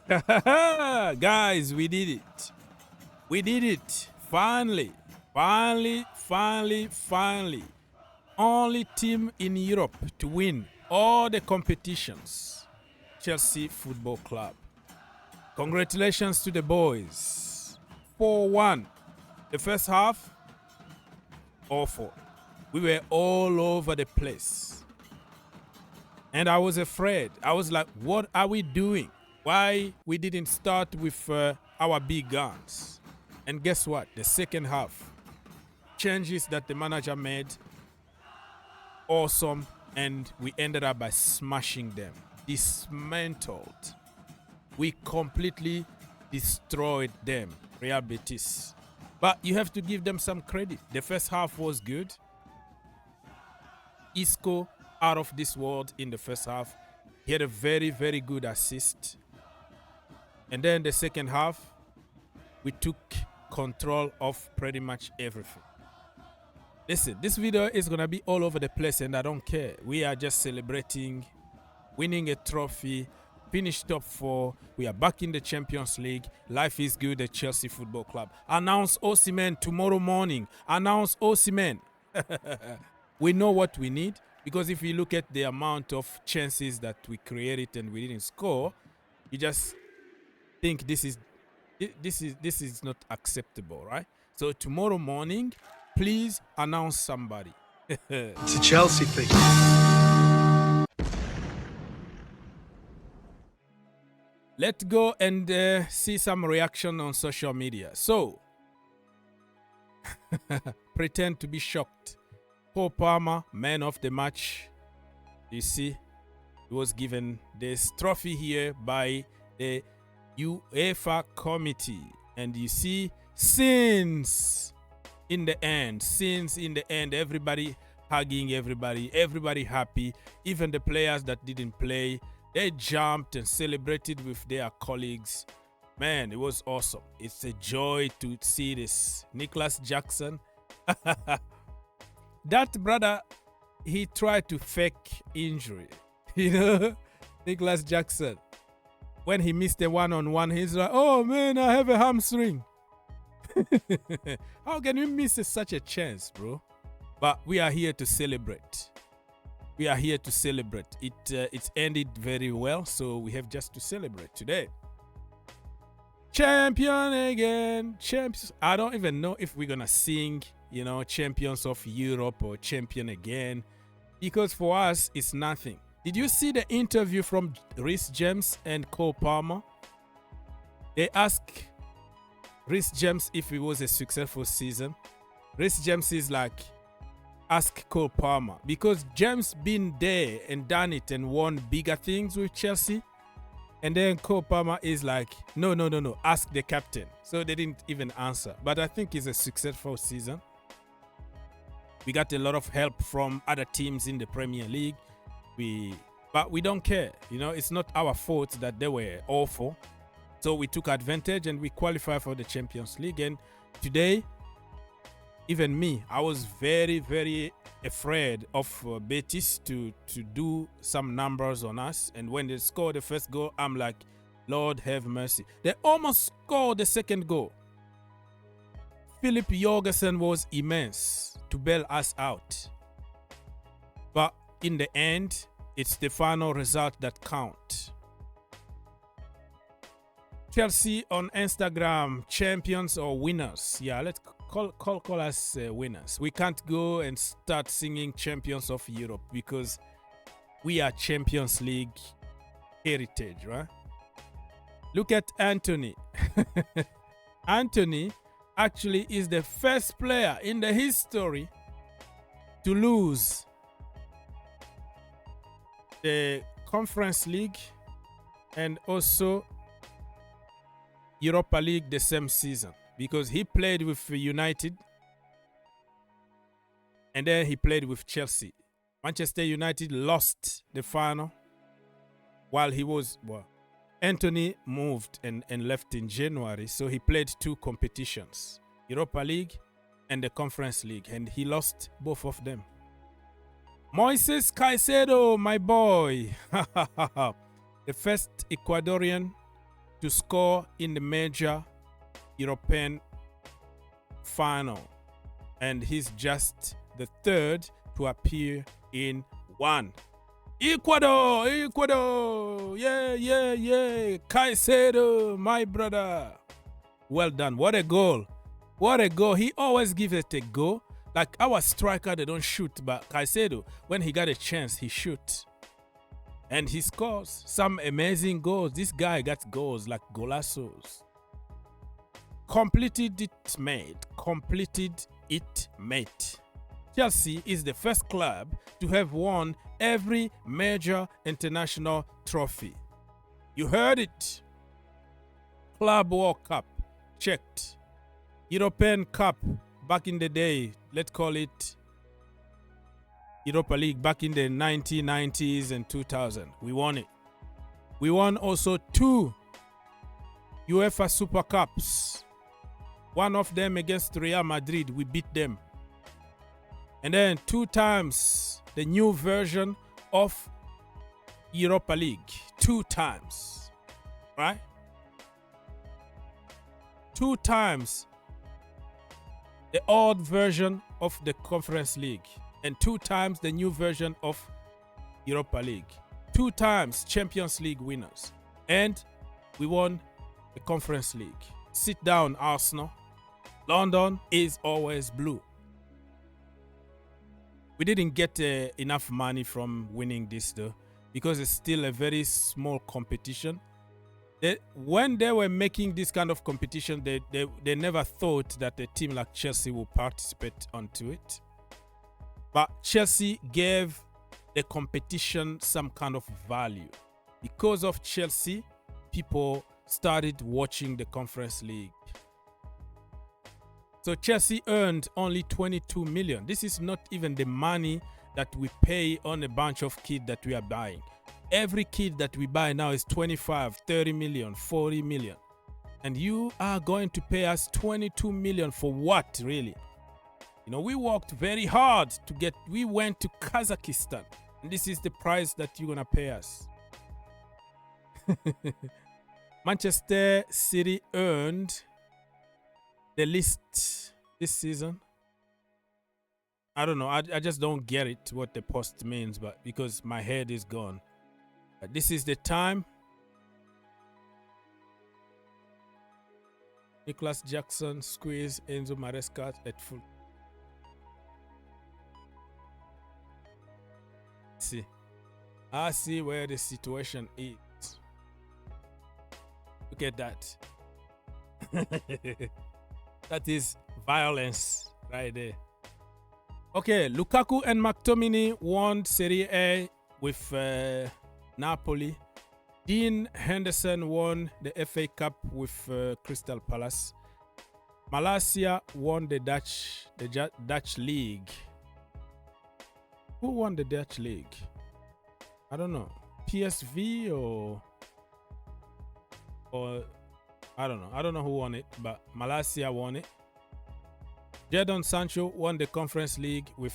Guys, we did it. We did it. Finally. Only team in Europe to win all the competitions. Chelsea Football Club. Congratulations to the boys. 4-1. The first half, awful. We were all over the place. And I was afraid. I was like, what are we doing? Why we didn't start with our big guns? And guess what? The second half, changes that the manager made, awesome. And we ended up by smashing them. Dismantled. We completely destroyed them, Real Betis. But you have to give them some credit. The first half was good. Isco out of this world in the first half. He had a very, very good assist. And then the second half, we took control of pretty much everything. Listen, this video is going to be all over the place and I don't care. We are just celebrating winning a trophy, finished top 4. We are back in the Champions League. Life is good at Chelsea Football Club. Announce Osimhen tomorrow morning. Announce Osimhen. We know what we need, because if you look at the amount of chances that we created and we didn't score, you just think this is not acceptable, right? So tomorrow morning, please announce somebody. It's a Chelsea thing. Let's go and see some reaction on social media. So, pretend to be shocked. Cole Palmer, man of the match. You see, he was given this trophy here by the UEFA committee. And you see, since in the end, everybody hugging everybody happy. Even the players that didn't play, they jumped and celebrated with their colleagues. Man, it was awesome. It's a joy to see this. Nicholas Jackson. That brother, he tried to fake injury. You know, Nicholas Jackson. When he missed the one-on-one, he's like, oh man, I have a hamstring. How can we miss such a chance, bro? But we are here to celebrate. We are here to celebrate. It's ended very well, so we have just to celebrate today. Champion again. Champions. I don't even know if we're going to sing, you know, Champions of Europe or Champion again, because for us, it's nothing. Did you see the interview from Reece James and Cole Palmer? They asked Reece James if it was a successful season. Reece James is like, ask Cole Palmer, because James been there and done it and won bigger things with Chelsea. And then Cole Palmer is like, no, ask the captain. So they didn't even answer. But I think it's a successful season. We got a lot of help from other teams in the Premier League. But we don't care. You know, it's not our fault that they were awful. So we took advantage and we qualified for the Champions League. And today, even me, I was very, very afraid of Betis to do some numbers on us. And when they scored the first goal, I'm like, Lord have mercy. They almost scored the second goal. Philip Jorgensen was immense to bail us out. But in the end, it's the final result that counts. Chelsea on Instagram, champions or winners? Yeah, let's call us winners. We can't go and start singing Champions of Europe because we are Champions League heritage, right? Look at Anthony. Anthony actually is the first player in the history to lose the Conference League and also Europa League the same season, because he played with United and then he played with Chelsea. Manchester United lost the final while he was, Anthony moved and left in January, so he played 2 competitions, Europa League and the Conference League, and he lost both of them. Moises Caicedo, my boy. The first Ecuadorian to score in the major European final, and he's just the third to appear in one. Ecuador, yeah, Caicedo, my brother. Well done. What a goal. What a goal. He always gives it a go. Like our striker, they don't shoot, but Caicedo, when he got a chance, he shoots. And he scores some amazing goals. This guy got goals like golazos. Completed it, mate. Completed it, mate. Chelsea is the first club to have won every major international trophy. You heard it. Club World Cup, checked. European Cup, back in the day, let's call it Europa League, back in the 1990s and 2000. We won it. We won also 2 UEFA Super Cups. One of them against Real Madrid, we beat them. And then 2 times the new version of Europa League. 2 times, right? 2 times the old version of the Conference League, and 2 times the new version of Europa League. 2 times Champions League winners. And we won the Conference League. Sit down, Arsenal. London is always blue. We didn't get enough money from winning this though, because it's still a very small competition. When they were making this kind of competition, they never thought that a team like Chelsea will participate onto it. But Chelsea gave the competition some kind of value. Because of Chelsea, people started watching the Conference League. So Chelsea earned only 22 million. This is not even the money that we pay on a bunch of kit that we are buying. Every kit that we buy now is 25, 30 million, 40 million. And you are going to pay us 22 million for what, really? You know, we worked very hard to get, we went to Kazakhstan. And this is the price that you're going to pay us. Manchester City earned the least this season. I don't know. I just don't get it, what the post means, but because my head is gone. But this is the time. Nicholas Jackson squeeze Enzo Maresca at full. See. I see where the situation is. Look at that. That is violence right there. Okay, Lukaku and McTominay won Serie A with Napoli. Dean Henderson won the FA Cup with Crystal Palace. Malaysia won the Dutch League. Who won the Dutch League? I don't know. PSV or I don't know. I don't know who won it, but Malaysia won it. Jadon Sancho won the Conference League with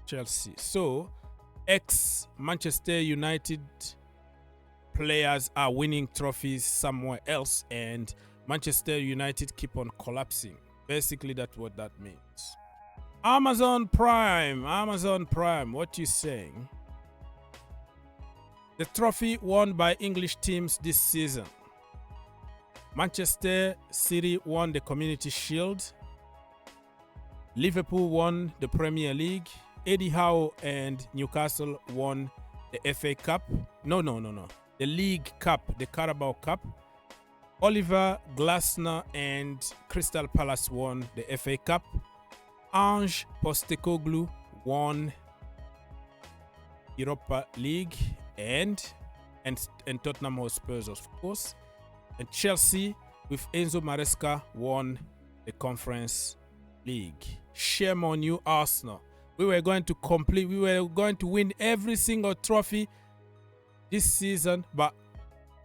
Chelsea. So, ex-Manchester United players are winning trophies somewhere else, and Manchester United keep on collapsing. Basically, that's what that means. Amazon Prime, what you saying? The trophy won by English teams this season. Manchester City won the Community Shield. Liverpool won the Premier League. Eddie Howe and Newcastle won the FA Cup. No. The League Cup, the Carabao Cup. Oliver Glasner and Crystal Palace won the FA Cup. Ange Postecoglou won Europa League and Tottenham Hotspurs, of course. And Chelsea with Enzo Maresca won the Conference League. Shame on you, Arsenal. We were going to win every single trophy this season, but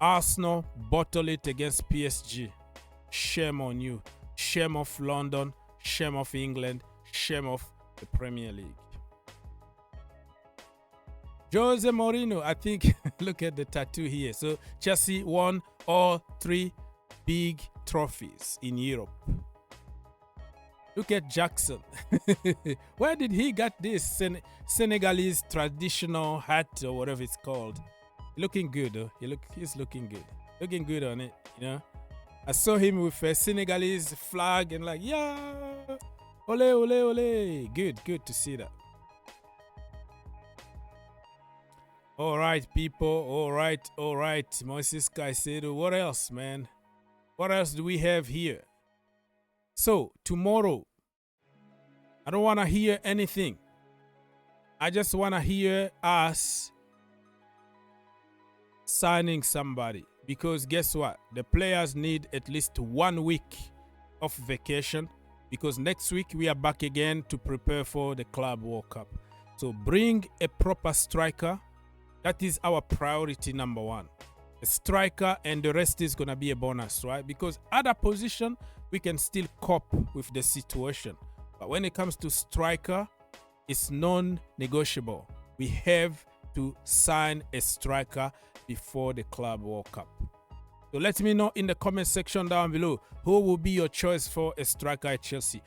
Arsenal bottled it against PSG. Shame on you. Shame of London. Shame of England. Shame of the Premier League. Jose Mourinho, I think, look at the tattoo here. So Chelsea won all 3 big trophies in Europe. Look at Jackson. Where did he get this Senegalese traditional hat or whatever it's called? Looking good, though. He's looking good. Looking good on it, you know. I saw him with a Senegalese flag and like, yeah, ole, ole, ole. Good to see that. All right, people. All right. Moses Caicedo. What else, man? What else do we have here? So, tomorrow, I don't want to hear anything. I just want to hear us signing somebody. Because guess what? The players need at least 1 week of vacation. Because next week, we are back again to prepare for the Club World Cup. So, bring a proper striker. That is our priority number 1. A striker, and the rest is going to be a bonus, right? Because other position, we can still cope with the situation. But when it comes to striker, it's non-negotiable. We have to sign a striker before the Club World Cup. So let me know in the comment section down below who will be your choice for a striker at Chelsea.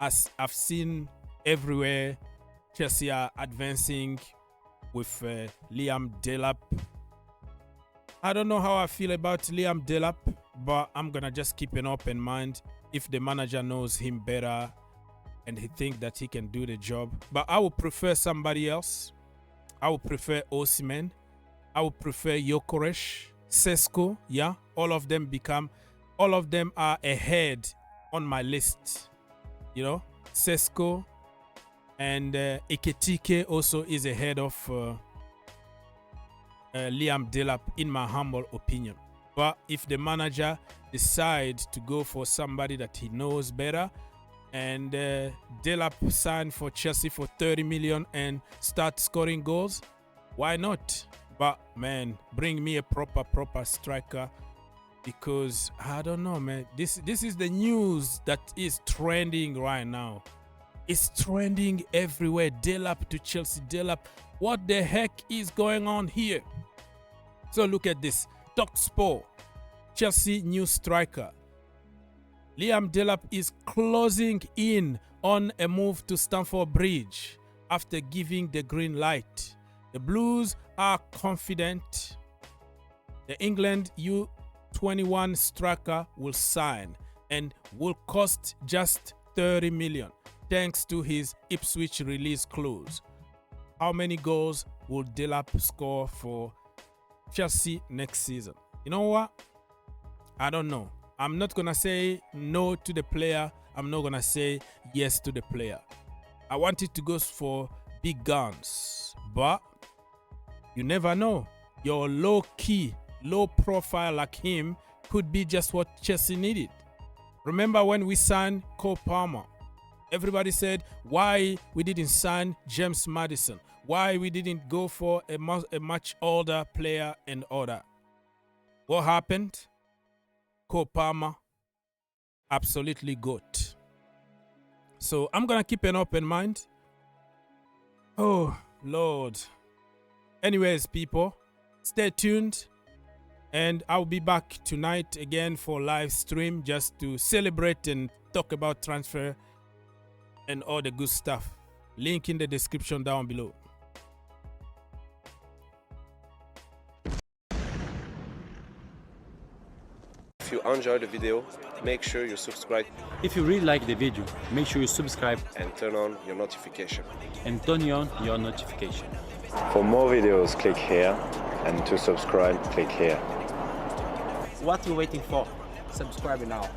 As I've seen everywhere, Chelsea are advancing with Liam Delap. I don't know how I feel about Liam Delap, but I'm going to just keep an open mind if the manager knows him better and he thinks that he can do the job. But I would prefer somebody else. I would prefer Osimhen. I would prefer Gyökeres, Sesko. Yeah, all of them are ahead on my list. You know, Sesko and Ekitike also is ahead of Liam Delap, in my humble opinion. But if the manager decides to go for somebody that he knows better, and Delap signed for Chelsea for 30 million and start scoring goals, why not? But man, bring me a proper striker, because I don't know, man. This is the news that is trending right now. It's trending everywhere. Delap to Chelsea. Delap. What the heck is going on here? So look at this. TalkSPORT. Chelsea new striker. Liam Delap is closing in on a move to Stamford Bridge after giving the green light. The Blues are confident the England U21 striker will sign and will cost just 30 million thanks to his Ipswich release clause. How many goals will Delap score for Chelsea next season? You know what? I don't know. I'm not going to say no to the player. I'm not going to say yes to the player. I wanted to go for big guns, but you never know. Your low-key, low-profile like him could be just what Chelsea needed. Remember when we signed Cole Palmer? Everybody said why we didn't sign James Maddison, why we didn't go for a much older player and order. What happened? Cole Palmer, absolutely good. So I'm going to keep an open mind. Oh, Lord. Anyways, people, stay tuned. And I'll be back tonight again for live stream just to celebrate and talk about transfer and all the good stuff. Link in the description down below. If you enjoyed the video, make sure you subscribe. If you really like the video, make sure you subscribe and turn on your notification. and turn on your notification. For more videos, click here, and to subscribe, click here. What are you waiting for? Subscribe now.